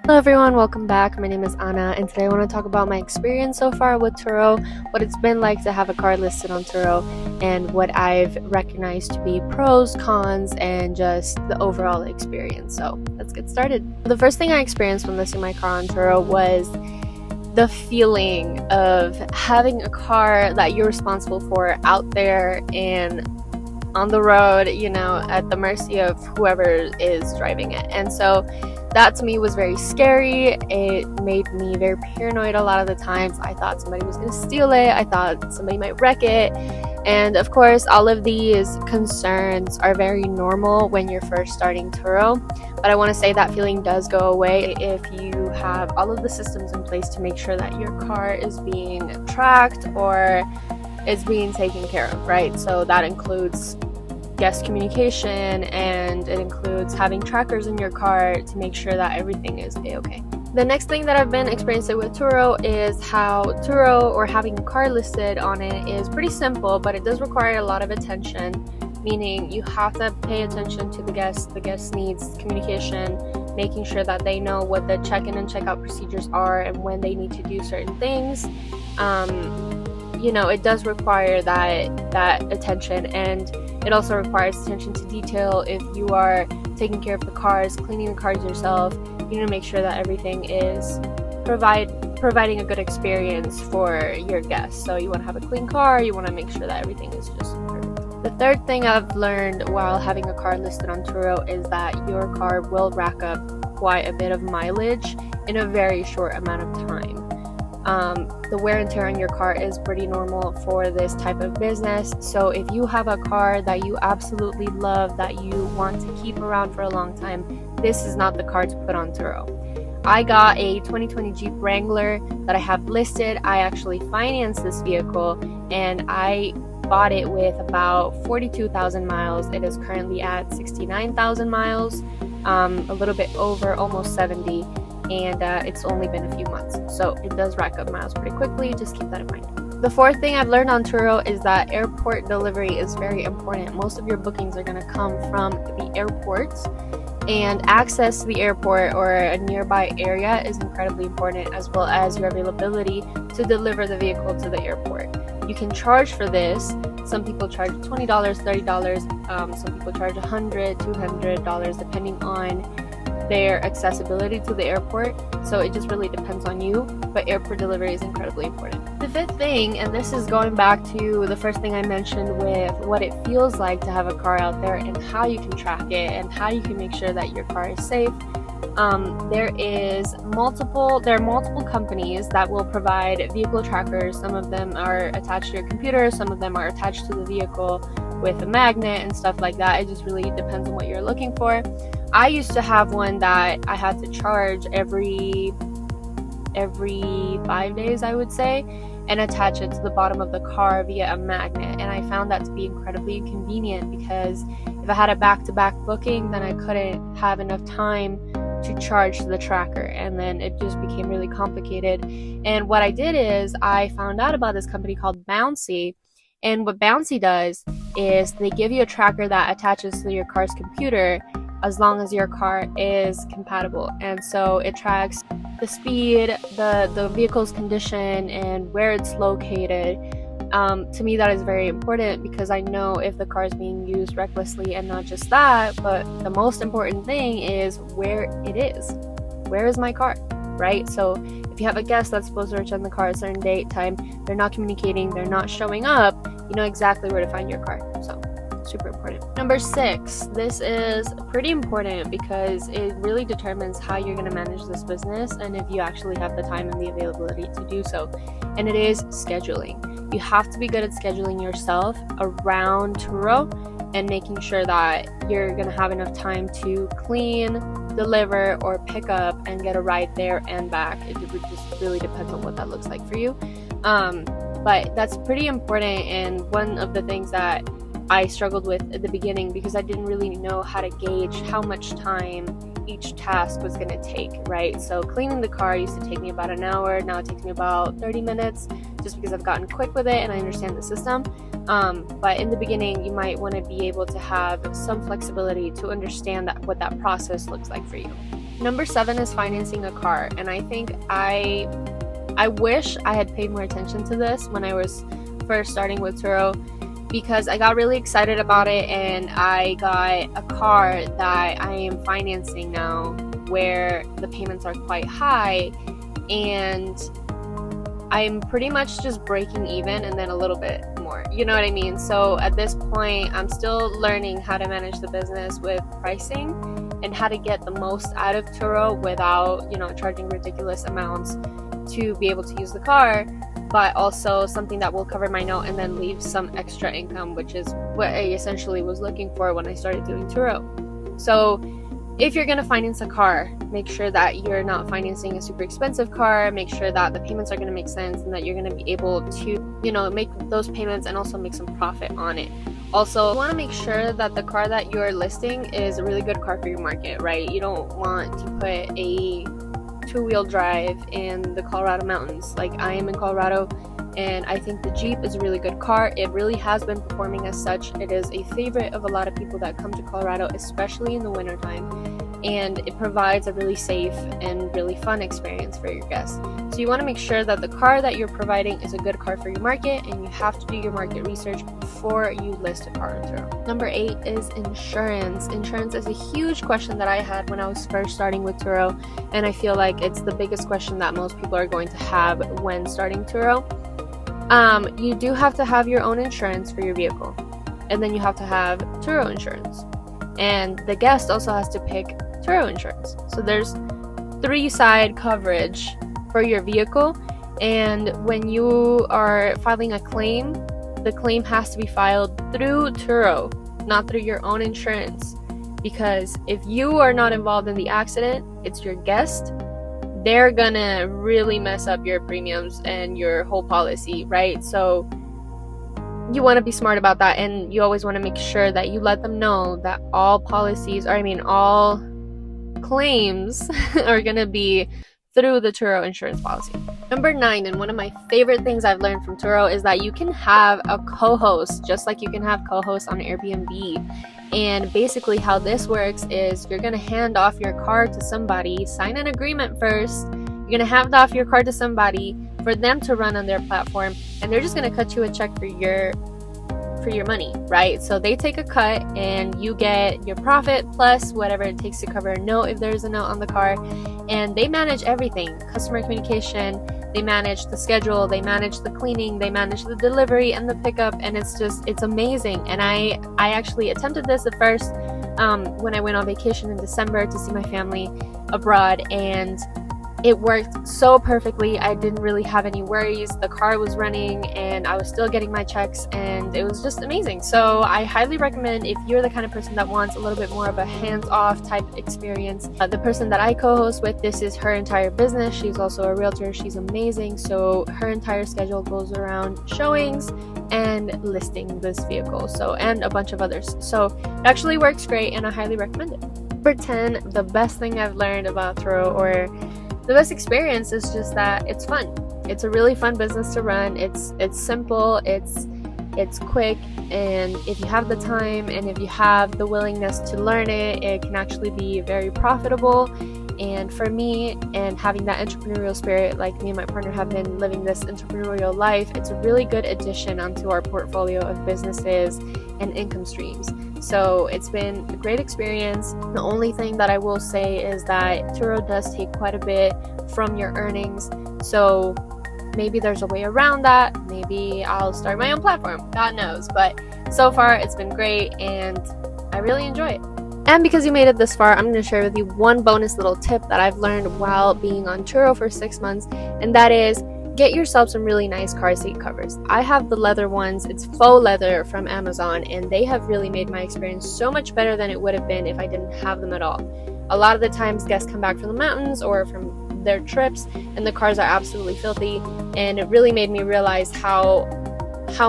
Hello everyone, welcome back. My name is Anna, and today I want to talk about my experience so far with Turo, what it's been like to have a car listed on Turo, and what I've recognized to be pros, cons, and just the overall experience. So let's get started. The first thing I experienced when listing my car on Turo was the feeling of having a car that you're responsible for out there and on the road, at the mercy of whoever is driving it. And so that to me was very scary. It made me very paranoid a lot of the times. I thought somebody was going to steal it. I thought somebody might wreck it. And of course, all of these concerns are very normal when you're first starting Turo. But I want to say that feeling does go away if you have all of the systems in place to make sure that your car is being tracked or is being taken care of, right? So that includes guest communication, and it includes having trackers in your car to make sure that everything is a-okay. The next thing that I've been experiencing with Turo is how Turo, or having a car listed on it, is pretty simple, but it does require a lot of attention, meaning you have to pay attention to the guest needs communication, making sure that they know what the check-in and check-out procedures are and when they need to do certain things. It does require that attention, and it also requires attention to detail. If you are taking care of the cars, cleaning the cars yourself, you need to make sure that everything is providing a good experience for your guests. So you want to have a clean car, you want to make sure that everything is just perfect. The third thing I've learned while having a car listed on Turo is that your car will rack up quite a bit of mileage in a very short amount of time. The wear and tear on your car is pretty normal for this type of business. So if you have a car that you absolutely love, that you want to keep around for a long time, this is not the car to put on Turo. I got a 2020 Jeep Wrangler that I have listed. I actually financed this vehicle, and I bought it with about 42,000 miles. It is currently at 69,000 miles, a little bit over, almost 70. And it's only been a few months, so it does rack up miles pretty quickly. Just keep that in mind. The fourth thing I've learned on Turo is that airport delivery is very important. Most of your bookings are going to come from the airports, and access to the airport or a nearby area is incredibly important, as well as your availability to deliver the vehicle to the airport. You can charge for this. Some people charge $20, $30, some people charge $100, $200, depending on their accessibility to the airport. So it just really depends on you, but airport delivery is incredibly important. The fifth thing, and this is going back to the first thing I mentioned with what it feels like to have a car out there and how you can track it and how you can make sure that your car is safe. There are multiple companies that will provide vehicle trackers. Some of them are attached to your computer, some of them are attached to the vehicle with a magnet and stuff like that. It just really depends on what you're looking for. I used to have one that I had to charge every 5 days, I would say, and attach it to the bottom of the car via a magnet. And I found that to be incredibly inconvenient, because if I had a back-to-back booking, then I couldn't have enough time to charge the tracker, and then it just became really complicated. And what I did is I found out about this company called Bouncy, and what Bouncy does is they give you a tracker that attaches to your car's computer as long as your car is compatible. And so it tracks the speed, the vehicle's condition, and where it's located. To me, that is very important, because I know if the car is being used recklessly. And not just that, but the most important thing is where it is. Where is my car, right? So if you have a guest that's supposed to return the car at a certain date, time, they're not communicating, they're not showing up, you know exactly where to find your car. So super important. Number 6, this is pretty important because it really determines how you're going to manage this business and if you actually have the time and the availability to do so. And it is scheduling. You have to be good at scheduling yourself around Turo and making sure that you're going to have enough time to clean, deliver, or pick up and get a ride there and back. It just really depends on what that looks like for you. But that's pretty important, and one of the things that I struggled with at the beginning, because I didn't really know how to gauge how much time each task was going to take, right? So cleaning the car used to take me about an hour. Now it takes me about 30 minutes, just because I've gotten quick with it and I understand the system. But in the beginning, you might want to be able to have some flexibility to understand what that process looks like for you. Number 7 is financing a car, and I think I wish I had paid more attention to this when I was first starting with Turo, because I got really excited about it, and I got a car that I am financing now where the payments are quite high, and I'm pretty much just breaking even and then a little bit more, you know what I mean? So at this point, I'm still learning how to manage the business with pricing and how to get the most out of Turo without, charging ridiculous amounts to be able to use the car, but also something that will cover my note and then leave some extra income, which is what I essentially was looking for when I started doing Turo. So if you're going to finance a car, make sure that you're not financing a super expensive car. Make sure that the payments are going to make sense and that you're going to be able to, make those payments and also make some profit on it. Also, you want to make sure that the car that you're listing is a really good car for your market, right? You don't want to put a two-wheel drive in the Colorado mountains. Like, I am in Colorado, and I think the Jeep is a really good car. It really has been performing as such. It is a favorite of a lot of people that come to Colorado, especially in the wintertime, and it provides a really safe and really fun experience for your guests. So you want to make sure that the car that you're providing is a good car for your market, and you have to do your market research before you list a car on Turo. Number 8 is insurance. Insurance is a huge question that I had when I was first starting with Turo, and I feel like it's the biggest question that most people are going to have when starting Turo. You do have to have your own insurance for your vehicle, and then you have to have Turo insurance, and the guest also has to pick Turo insurance. So there's 3-side coverage for your vehicle, and when you are filing a claim, the claim has to be filed through Turo, not through your own insurance, because if you are not involved in the accident, it's your guest, they're gonna really mess up your premiums and your whole policy, right? So you want to be smart about that, and you always want to make sure that you let them know that all claims are gonna be through the Turo insurance policy. Number 9, and one of my favorite things I've learned from Turo, is that you can have a co-host, just like you can have co-hosts on Airbnb. And basically how this works is you're going to hand off your car to somebody, sign an agreement first, you're going to hand off your car to somebody for them to run on their platform, and they're just going to cut you a check for your money, right? So they take a cut and you get your profit plus whatever it takes to cover a note if there's a note on the car, and they manage everything: customer communication, they manage the schedule, they manage the cleaning, they manage the delivery and the pickup, and it's amazing. And I actually attempted this at first when I went on vacation in December to see my family abroad, and it worked so perfectly. I didn't really have any worries. The car was running and I was still getting my checks, and it was just amazing. So I highly recommend, if you're the kind of person that wants a little bit more of a hands-off type experience. The person that I co-host with, this is her entire business. She's also a realtor. She's amazing. So her entire schedule goes around showings and listing this vehicle, and a bunch of others. So it actually works great, and I highly recommend it. Number 10, the best thing I've learned about Turo, or the best experience, is just that it's fun. It's a really fun business to run. It's simple, it's quick, and if you have the time and if you have the willingness to learn it, it can actually be very profitable. And for me, and having that entrepreneurial spirit, like me and my partner have been living this entrepreneurial life, it's a really good addition onto our portfolio of businesses and income streams. So it's been a great experience. The only thing that I will say is that Turo does take quite a bit from your earnings. So maybe there's a way around that. Maybe I'll start my own platform. God knows. But so far, it's been great, and I really enjoy it. And because you made it this far, I'm going to share with you one bonus little tip that I've learned while being on Turo for 6 months, and that is get yourself some really nice car seat covers. I have the leather ones. It's faux leather from Amazon, and they have really made my experience so much better than it would have been if I didn't have them at all. A lot of the times guests come back from the mountains or from their trips, and the cars are absolutely filthy, and it really made me realize how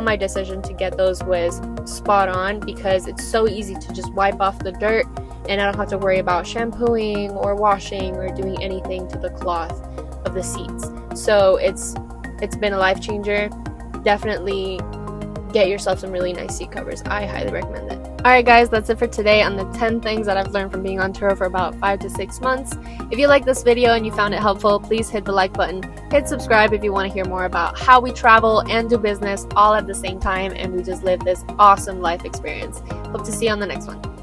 my decision to get those was spot on, because it's so easy to just wipe off the dirt, and I don't have to worry about shampooing or washing or doing anything to the cloth of the seats. So it's been a life changer. Definitely get yourself some really nice seat covers. I highly recommend it. Alright guys, that's it for today on the 10 things that I've learned from being on Turo for about 5 to 6 months. If you like this video and you found it helpful, please hit the like button. Hit subscribe if you want to hear more about how we travel and do business all at the same time and we just live this awesome life experience. Hope to see you on the next one.